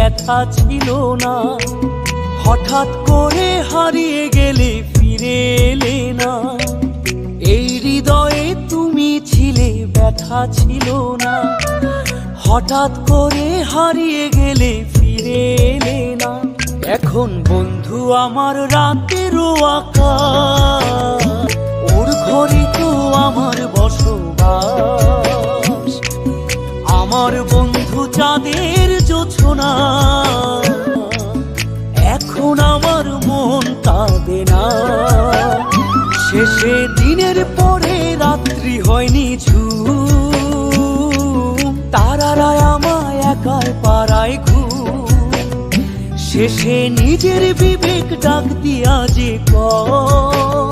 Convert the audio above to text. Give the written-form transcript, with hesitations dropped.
ব্যথা ছিল না। হঠাৎ করে হারিয়ে গেলে ফিরে এলে না। এই হৃদয়ে তুমি ছিলে, ব্যথা ছিল না। হঠাৎ করে হারিয়ে গেলে ফিরে এলে না। এখন বন্ধু আমার রাতেরও আকাশ, ওর ঘরে তো আমার বসবাস। আমার বন্ধু চাঁদের জোছনা, এখন আমার মন কাঁদে না। শেষে দিনের পরে রাত্রি হয়নি ঝুম, তারারা আমায় একাই পাড়ায় ঘুম। শেষে নিজের বিবেক ডাক দিয়া যে কয়